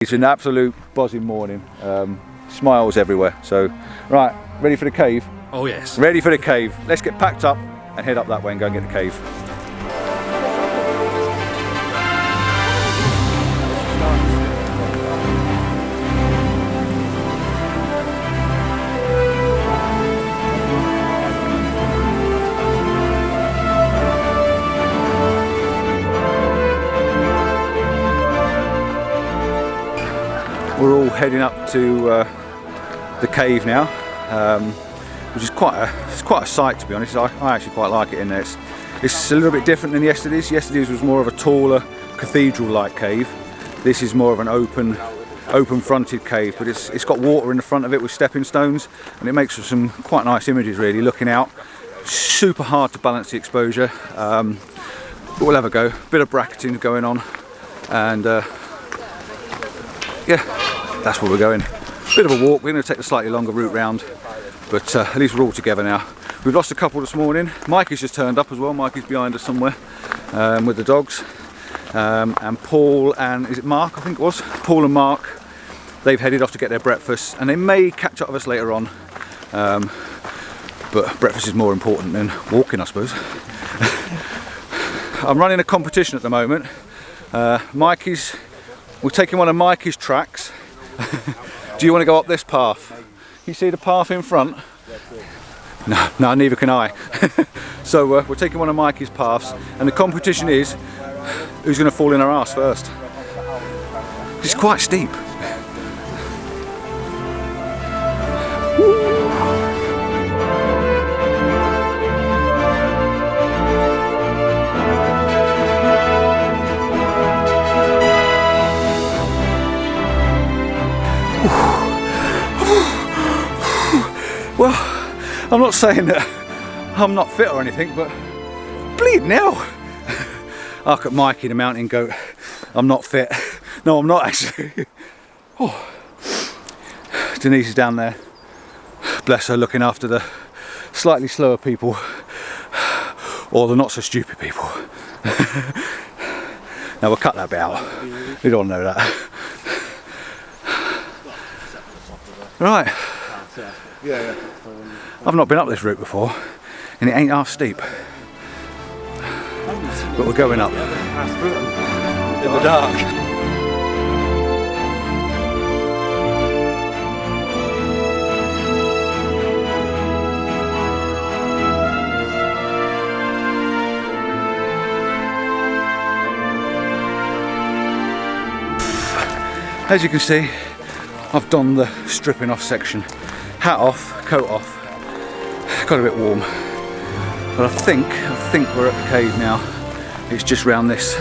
It's an absolute buzzing morning, smiles everywhere. So, right, ready for the cave? Oh yes. Ready for the cave. Let's get packed up and head up that way and go and get the cave. We're all heading up to the cave now, which is quite a sight, to be honest. I actually quite like it in there. It's a little bit different than yesterday's. Yesterday's was more of a taller cathedral-like cave. This is more of an open-fronted cave, but it's got water in the front of it with stepping stones, and it makes for some quite nice images, really, looking out. Super hard to balance the exposure, but we'll have a go. Bit of bracketing going on, and yeah, that's where we're going. Bit of a walk. We're going to take the slightly longer route round, but at least we're all together now. We've lost a couple this morning. Mikey's just turned up as well. Mikey's behind us somewhere with the dogs. And Paul and, is it Mark? I think it was. Paul and Mark, they've headed off to get their breakfast, and they may catch up with us later on. But breakfast is more important than walking, I suppose. I'm running a competition at the moment. We're taking one of Mikey's tracks. Do you want to go up this path? You see the path in front? No, neither can I. So we're taking one of Mikey's paths, and the competition is who's going to fall in our arse first. It's quite steep. Well, I'm not saying that I'm not fit or anything, but bleeding hell. I look at Mikey, the mountain goat. I'm not fit. No, I'm not actually. Oh. Denise is down there. Bless her, looking after the slightly slower people, or the not so stupid people. Now we'll cut that bit out. We don't know that. Right. Yeah. I've not been up this route before, and it ain't half steep. But we're going up in the dark. As you can see, I've done the stripping off section. Hat off, coat off. Got a bit warm, but I think we're at the cave now. It's just round this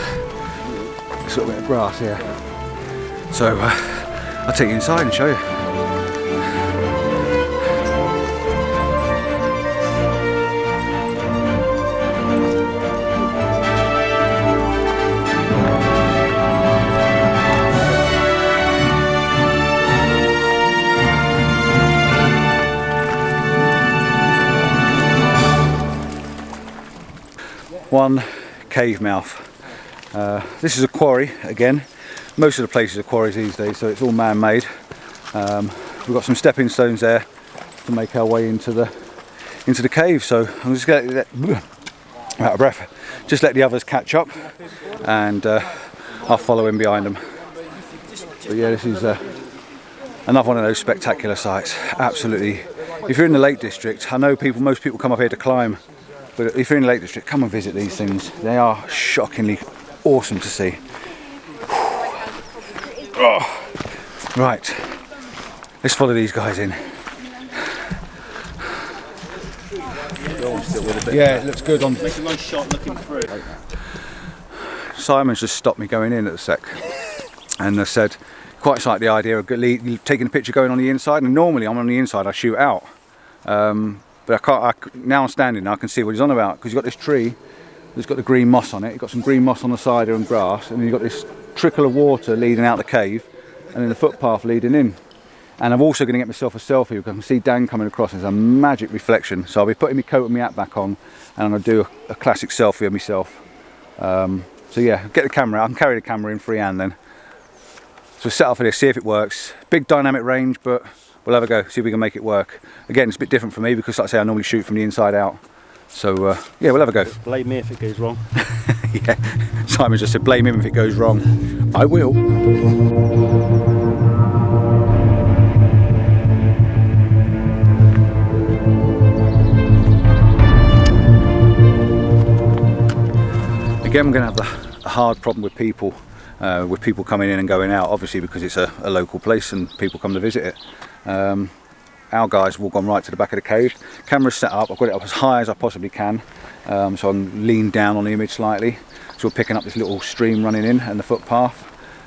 little bit of grass here. So I'll take you inside and show you. One cave mouth. This is a quarry again. Most of the places are quarries these days, so it's all man-made. We've got some stepping stones there to make our way into the cave. So I'm just going to out of breath. Just let the others catch up, and I'll follow in behind them. But yeah, this is another one of those spectacular sites. Absolutely. If you're in the Lake District, I know most people come up here to climb. But if you're in the Lake District, come and visit these things. They are shockingly awesome to see. Oh. Right, let's follow these guys in. Yeah, it looks good on. Makes a nice shot looking through. Simon's just stopped me going in at the sec, and I said, quite like the idea of taking a picture going on the inside. And normally I'm on the inside, I shoot out. But now I'm standing there, I can see what he's on about, because you've got this tree that's got the green moss on it. You've got some green moss on the side and grass, and then you've got this trickle of water leading out the cave, and then the footpath leading in. And I'm also going to get myself a selfie, because I can see Dan coming across. There's a magic reflection. So I'll be putting my coat and my hat back on, and I'm going to do a classic selfie of myself. So yeah, get the camera out. I can carry the camera in freehand then. So we'll set up for this, see if it works. Big dynamic range, but we'll have a go, see if we can make it work. Again, it's a bit different for me because, like I say, I normally shoot from the inside out. So yeah, we'll have a go. Blame me if it goes wrong. Yeah, Simon just said blame him if it goes wrong. I will. Again, I'm going to have a hard problem with people coming in and going out, obviously because it's a local place and people come to visit it. Our guys have all gone right to the back of the cave. Camera's set up, I've got it up as high as I possibly can, so I'm leaned down on the image slightly, so we're picking up this little stream running in and the footpath.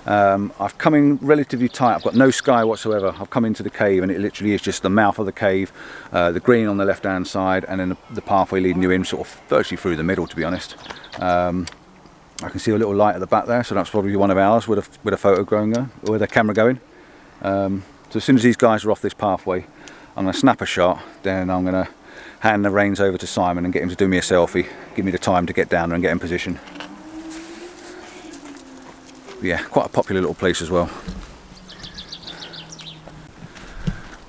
I've come in relatively tight, I've got no sky whatsoever. I've come into the cave and it literally is just the mouth of the cave, the green on the left hand side, and then the pathway leading you in sort of virtually through the middle, to be honest. I can see a little light at the back there, so that's probably one of ours with a photo going, with a camera going. So as soon as these guys are off this pathway, I'm going to snap a shot, then I'm going to hand the reins over to Simon and get him to do me a selfie, give me the time to get down there and get in position. Yeah, quite a popular little place as well.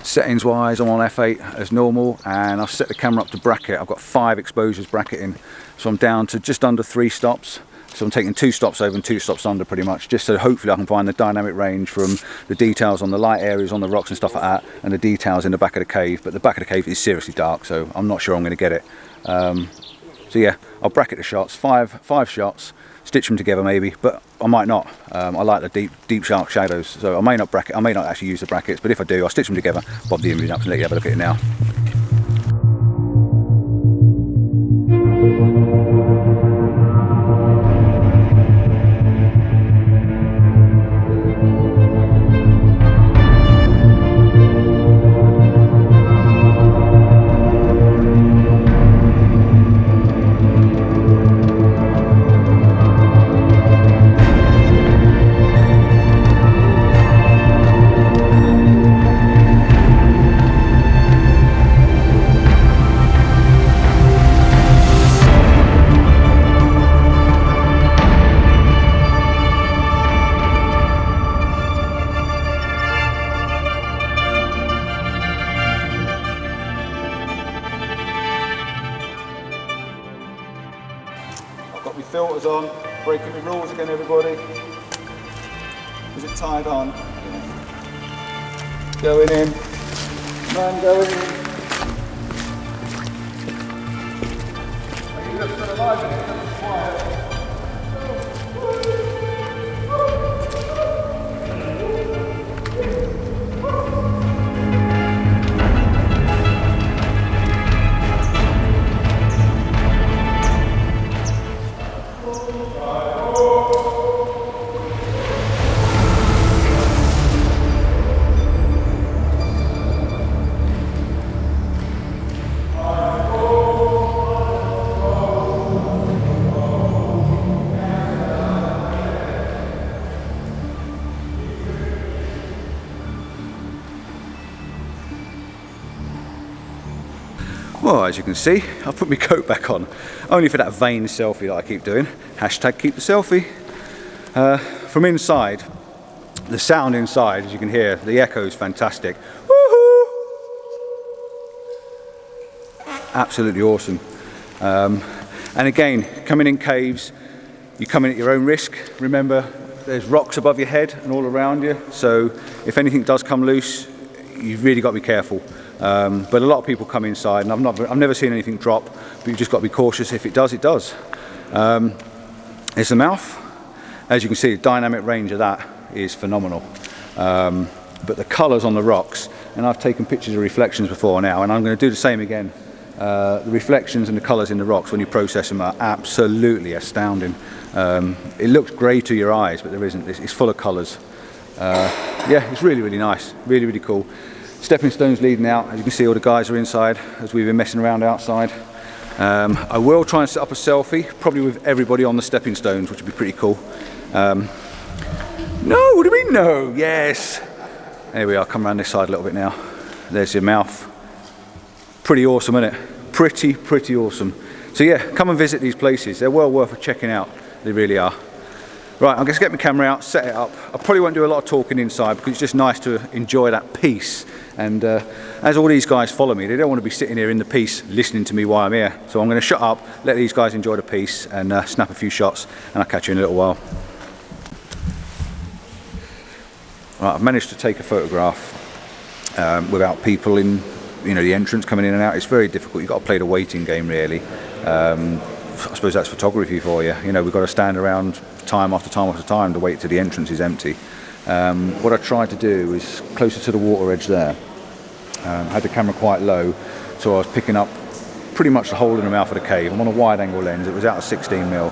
Settings wise, I'm on f8 as normal, and I've set the camera up to bracket. I've got 5 exposures bracketing, so I'm down to just under 3 stops. So I'm taking 2 stops over and 2 stops under pretty much, just so hopefully I can find the dynamic range from the details on the light areas on the rocks and stuff like that, and the details in the back of the cave. But the back of the cave is seriously dark, so I'm not sure I'm going to get it. So yeah, I'll bracket the shots, five shots, stitch them together maybe, but I might not. I like the deep sharp shadows, so I may not actually use the brackets, but if I do, I'll stitch them together, bob the image up and let you have a look at it now. Got my filters on, breaking the rules again everybody. Is it tied on? Yeah. Going in, man going in. Are you just still alive in it? It's quiet. Well, as you can see, I've put my coat back on, only for that vain selfie that I keep doing. Hashtag keep the selfie. From inside, the sound inside, as you can hear, the echo is fantastic. Woohoo! Absolutely awesome. And again, coming in caves, you come in at your own risk. Remember, there's rocks above your head and all around you, so if anything does come loose, you've really got to be careful. But a lot of people come inside, and I've never seen anything drop, but you've just got to be cautious. If it does, it does. It's the mouth. As you can see, the dynamic range of that is phenomenal. But the colours on the rocks, and I've taken pictures of reflections before now, and I'm going to do the same again. The reflections and the colours in the rocks when you process them are absolutely astounding. It looks grey to your eyes, but there isn't. It's full of colours. Yeah, it's really, really nice. Really, really cool. Stepping stones leading out. As you can see, all the guys are inside as we've been messing around outside. I will try and set up a selfie, probably with everybody on the stepping stones, which would be pretty cool. No, what do you mean no? Yes. There we are, come around this side a little bit now. There's your mouth. Pretty awesome, isn't it? Pretty awesome. So yeah, come and visit these places. They're well worth checking out. They really are. Right, I'm going to get my camera out, set it up. I probably won't do a lot of talking inside because it's just nice to enjoy that peace. And as all these guys follow me, they don't want to be sitting here in the peace listening to me while I'm here. So I'm going to shut up, let these guys enjoy the peace and snap a few shots, and I'll catch you in a little while. Right, I've managed to take a photograph without people in, you know, the entrance coming in and out. It's very difficult. You've got to play the waiting game, really. I suppose that's photography for you. You know, we've got to stand around time after time after time to wait till the entrance is empty. What I tried to do is closer to the water edge there. I had the camera quite low, so I was picking up pretty much the hole in the mouth of the cave. I'm on a wide angle lens. It was out of 16mm.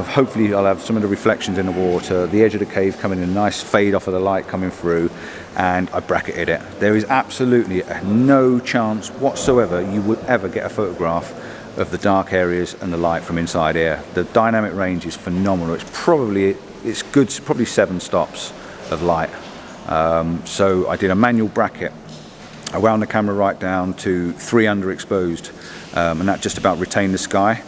Hopefully I'll have some of the reflections in the water, the edge of the cave coming in, a nice fade off of the light coming through, and I bracketed it. There is absolutely no chance whatsoever you would ever get a photograph of the dark areas and the light from inside here. The dynamic range is phenomenal. It's good, probably 7 stops of light. So I did a manual bracket. I wound the camera right down to 3 underexposed, and that just about retained the sky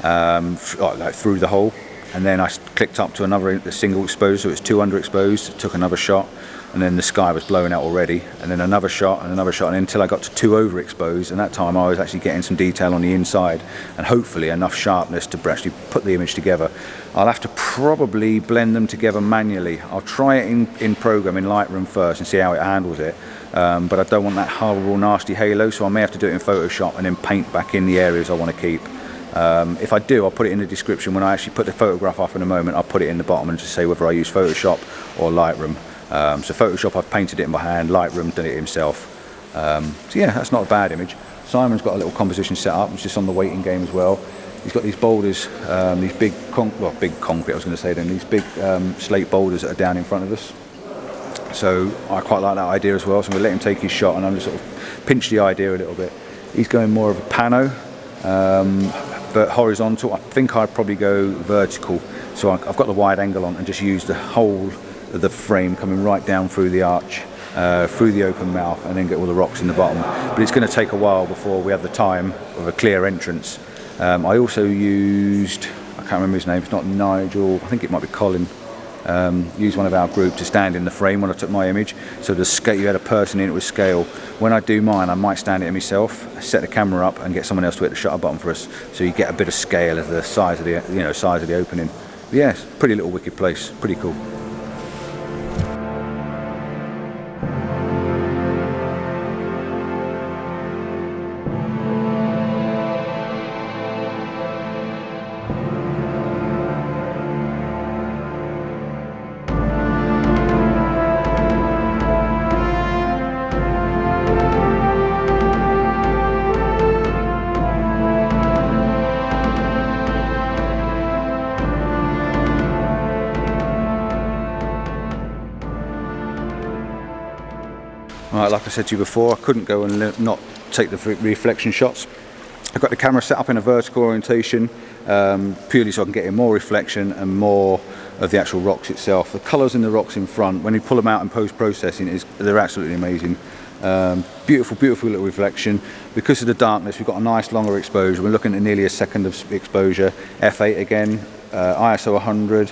like through the hole. And then I clicked up to a single exposed, so it's 2 underexposed, took another shot, and then the sky was blowing out already, and then another shot and another shot, and until I got to 2 overexposed, and that time I was actually getting some detail on the inside and hopefully enough sharpness to actually put the image together. I'll have to probably blend them together manually. I'll try it in program in Lightroom first and see how it handles it, but I don't want that horrible nasty halo, so I may have to do it in Photoshop and then paint back in the areas I want to keep. If I do, I'll put it in the description. When I actually put the photograph up in a moment, I'll put it in the bottom and just say whether I use Photoshop or Lightroom. So Photoshop, I've painted it in by hand. Lightroom done it himself. So yeah, that's not a bad image. Simon's got a little composition set up. It's just on the waiting game as well. He's got these boulders, these big concrete, I was going to say then, these big slate boulders that are down in front of us. So I quite like that idea as well. So I'm going to let him take his shot and I'm going to sort of pinch the idea a little bit. He's going more of a pano. But horizontal. I think I'd probably go vertical, so I've got the wide angle on and just use the whole of the frame coming right down through the arch, through the open mouth, and then get all the rocks in the bottom. But it's going to take a while before we have the time of a clear entrance. I also used, I can't remember his name, it's not Nigel, I think it might be Colin. Used one of our group to stand in the frame when I took my image, so the scale, you had a person in it with scale. When I do mine, I might stand it in myself, set the camera up and get someone else to hit the shutter button for us, so you get a bit of scale of the size of the size of the opening. But yeah, it's a pretty little wicked place, pretty cool. Right, like I said to you before, I couldn't go and not take the reflection shots. I've got the camera set up in a vertical orientation, purely so I can get in more reflection and more of the actual rocks itself. The colours in the rocks in front, when you pull them out in post-processing, they're absolutely amazing. Beautiful, beautiful little reflection. Because of the darkness, we've got a nice longer exposure. We're looking at nearly a second of exposure. F8 again, ISO 100.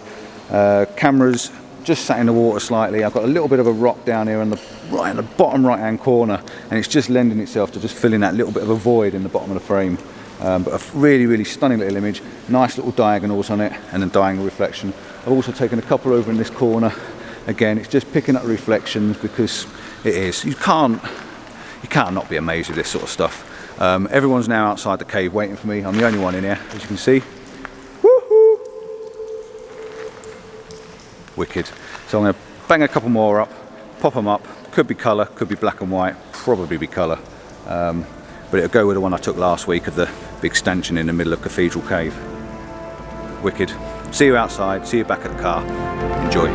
Cameras just sat in the water slightly. I've got a little bit of a rock down here right in the bottom right hand corner, and it's just lending itself to just filling that little bit of a void in the bottom of the frame. But a really, really stunning little image, nice little diagonals on it, and then diagonal reflection. I've also taken a couple over in this corner. Again, it's just picking up the reflections because it is. You can't not be amazed with this sort of stuff. Everyone's now outside the cave waiting for me. I'm the only one in here, as you can see. Woohoo! Wicked. So I'm going to bang a couple more up, pop them up. Could be colour, could be black and white, probably be colour. But it'll go with the one I took last week of the big stanchion in the middle of Cathedral Cave. Wicked. See you outside, see you back at the car. Enjoy.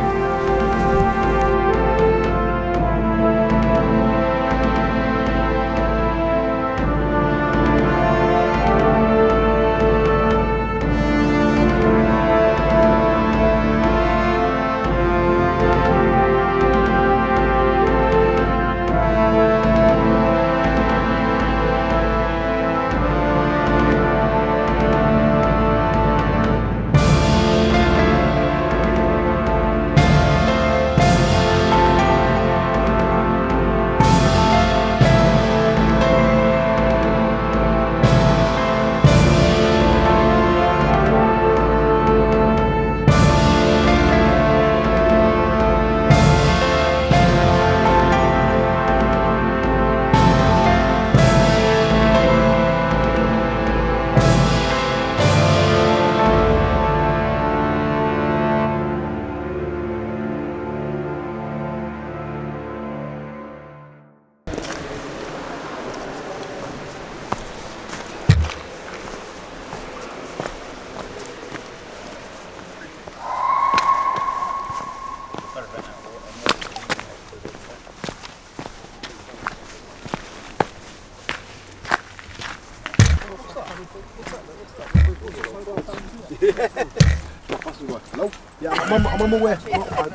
I'm on my way.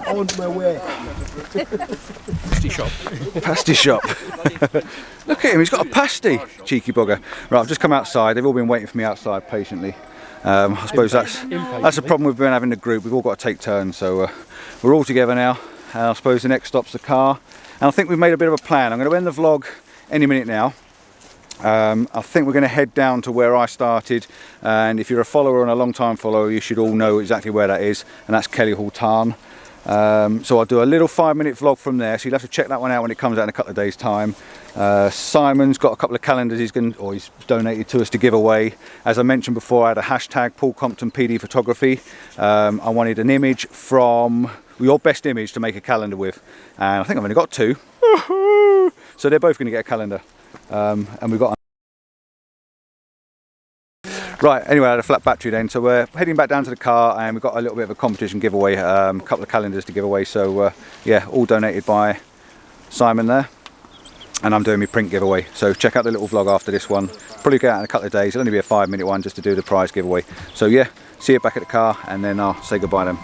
I'm on my way. Pasty shop. Pasty shop. Look at him, he's got a pasty, cheeky bugger. Right, I've just come outside. They've all been waiting for me outside patiently. I suppose that's the problem we've been having in the group. We've all got to take turns, so we're all together now. And I suppose the next stop's the car. And I think we've made a bit of a plan. I'm going to end the vlog any minute now. I think we're going to head down to where I started, and if you're a follower and a long time follower, you should all know exactly where that is, and that's Kelly Hall Tarn. So I'll do a little 5-minute vlog from there, so you'll have to check that one out when it comes out in a couple of days time. Simon's got a couple of calendars he's donated to us to give away. As I mentioned before, I had a hashtag Paul Compton PD photography. I wanted an image from your best image to make a calendar with, and I think I've only got 2. So they're both going to get a calendar. And we've got right, anyway, I had a flat battery then, so we're heading back down to the car, and we've got a little bit of a competition giveaway, a couple of calendars to give away. So yeah, all donated by Simon there, and I'm doing my print giveaway. So check out the little vlog after this one. Probably get out in a couple of days. It'll only be a 5-minute one just to do the prize giveaway. So yeah, see you back at the car, and then I'll say goodbye then.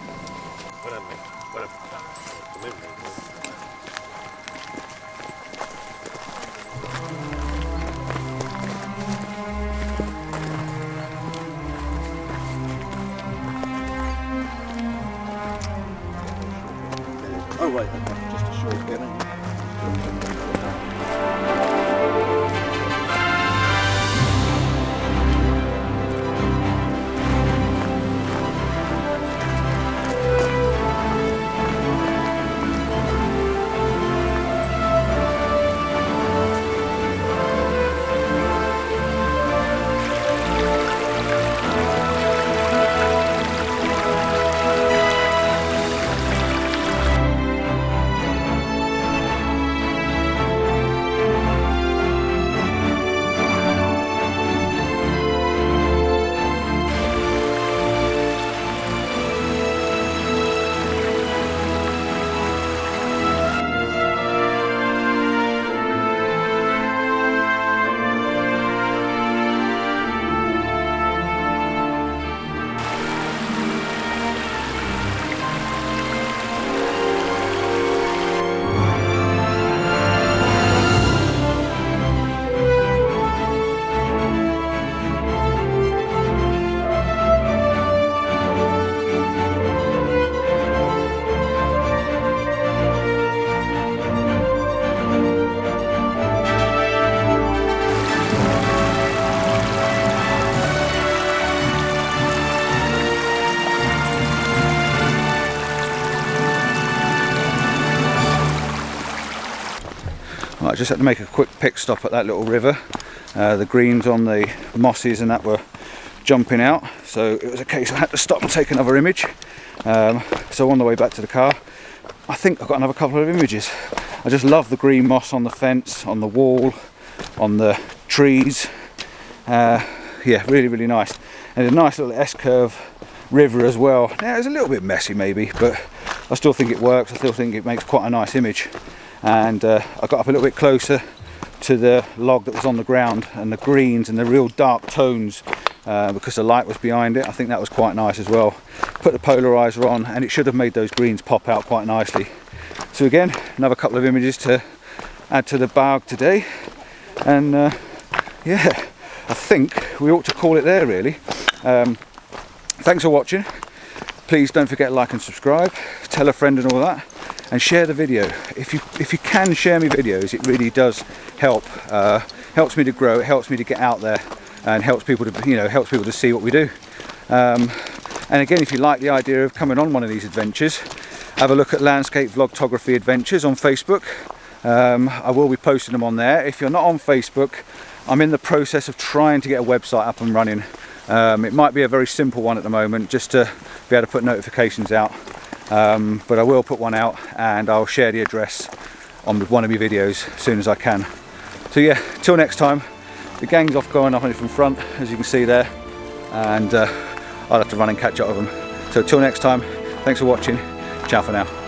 Oh right, okay. Just a short bit. I just had to make a quick pit stop at that little river. The greens on the mosses and that were jumping out, so it was a case I had to stop and take another image. So on the way back to the car, I think I've got another couple of images. I just love the green moss on the fence, on the wall, on the trees. Yeah, really, really nice. And a nice little S-curve river as well. Now it's a little bit messy maybe, but I still think it works. I still think it makes quite a nice image. And I got up a little bit closer to the log that was on the ground, and the greens and the real dark tones, because the light was behind it. I think that was quite nice as well. Put the polarizer on, and it should have made those greens pop out quite nicely. So again, another couple of images to add to the bag today. And yeah, I think we ought to call it there really. Thanks for watching. Please don't forget to like and subscribe, tell a friend and all that, and share the video. If you can share me videos, it really does help. Helps me to grow, it helps me to get out there, and helps people to helps people to see what we do. And again, if you like the idea of coming on one of these adventures, have a look at Landscape Vlogtography Adventures on Facebook. I will be posting them on there. If you're not on Facebook, I'm in the process of trying to get a website up and running. It might be a very simple one at the moment, just to be able to put notifications out. But I will put one out, and I'll share the address on one of my videos as soon as I can. So yeah, till next time, the gang's off going off from front, as you can see there, and I'll have to run and catch up with them. So till next time, thanks for watching. Ciao for now.